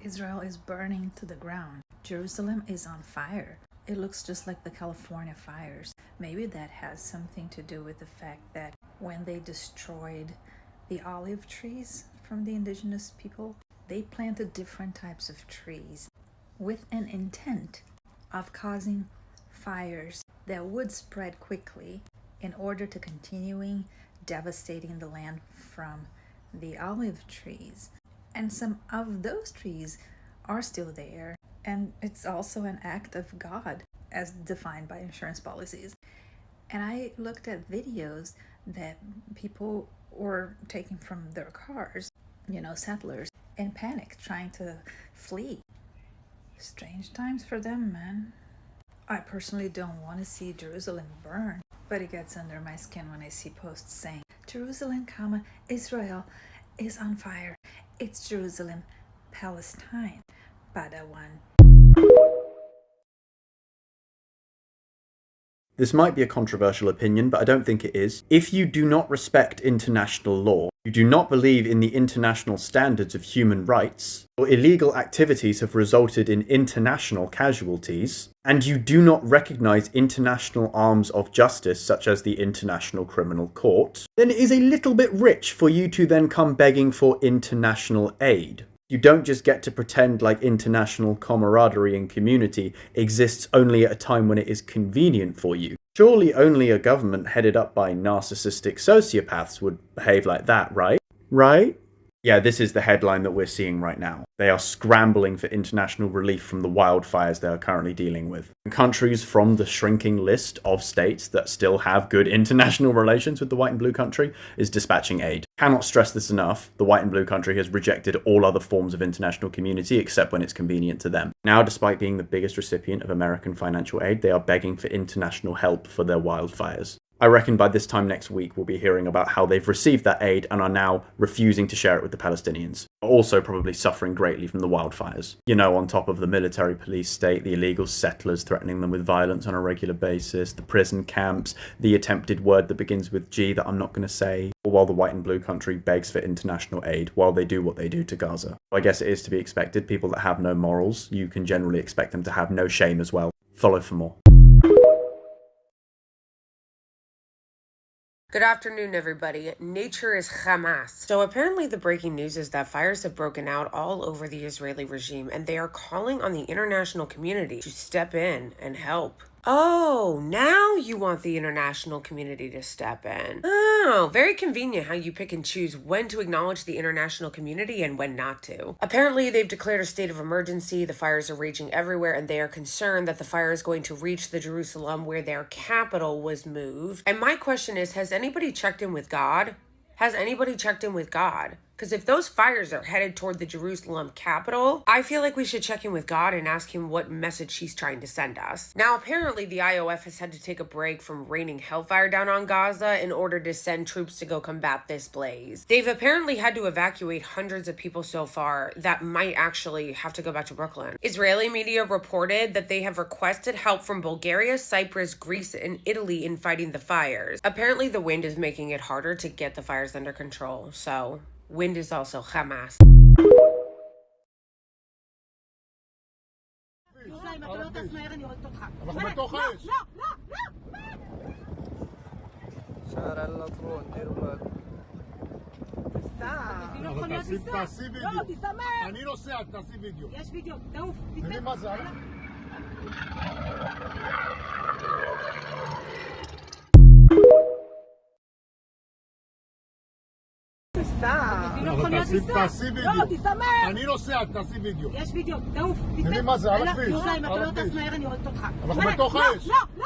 Israel is burning to the ground. Jerusalem is on fire. It looks just like the California fires. Maybe that has something to do with the fact that when they destroyed the olive trees from the indigenous people, they planted different types of trees with an intent of causing fires that would spread quickly in order to continuing devastating the land from the olive trees. And some of those trees are still there. And it's also an act of God as defined by insurance policies. And I looked at videos that people were taking from their cars, settlers, in panic, trying to flee. Strange times for them, man. I personally don't want to see Jerusalem burn, but it gets under my skin when I see posts saying, Jerusalem, Israel is on fire. It's Jerusalem, Palestine, Padawan. This might be a controversial opinion, but I don't think it is. If you do not respect international law, you do not believe in the international standards of human rights, or illegal activities have resulted in international casualties, and you do not recognize international arms of justice such as the International Criminal Court, then it is a little bit rich for you to then come begging for international aid. You don't just get to pretend like international camaraderie and community exists only at a time when it is convenient for you. Surely only a government headed up by narcissistic sociopaths would behave like that, right? Right? Yeah, this is the headline that we're seeing right now. They are scrambling for international relief from the wildfires they are currently dealing with. And countries from the shrinking list of states that still have good international relations with the white and blue country is dispatching aid. Cannot stress this enough, the white and blue country has rejected all other forms of international community except when it's convenient to them. Now, despite being the biggest recipient of American financial aid, they are begging for international help for their wildfires. I reckon by this time next week we'll be hearing about how they've received that aid and are now refusing to share it with the Palestinians. Also probably suffering greatly from the wildfires. On top of the military police state, the illegal settlers threatening them with violence on a regular basis, the prison camps, the attempted word that begins with G that I'm not going to say, all while the white and blue country begs for international aid while they do what they do to Gaza. I guess it is to be expected. People that have no morals, you can generally expect them to have no shame as well. Follow for more. Good afternoon, everybody. Nature is Hamas. So apparently the breaking news is that fires have broken out all over the Israeli regime, and they are calling on the international community to step in and help. Oh, now you want the international community to step in. Oh, very convenient how you pick and choose when to acknowledge the international community and when not to. Apparently, they've declared a state of emergency. The fires are raging everywhere, and they are concerned that the fire is going to reach the Jerusalem where their capital was moved. And my question is, has anybody checked in with God? Has anybody checked in with God? Because if those fires are headed toward the Jerusalem capital, I feel like we should check in with God and ask him what message he's trying to send us. Now, apparently the IOF has had to take a break from raining hellfire down on Gaza in order to send troops to go combat this blaze. They've apparently had to evacuate hundreds of people so far that might actually have to go back to Brooklyn. Israeli media reported that they have requested help from Bulgaria, Cyprus, Greece, and Italy in fighting the fires. Apparently the wind is making it harder to get the fires under control, so wind is also Hamas. תעשי וידאו. לא, תסמך. אני נוסע, תעשי וידאו. יש וידאו, תעוף. תראי מה זה, על הכביש. ירושלים, אתה לא טס מהר, אני הורגת אותך. אנחנו בתוך האש. לא, לא.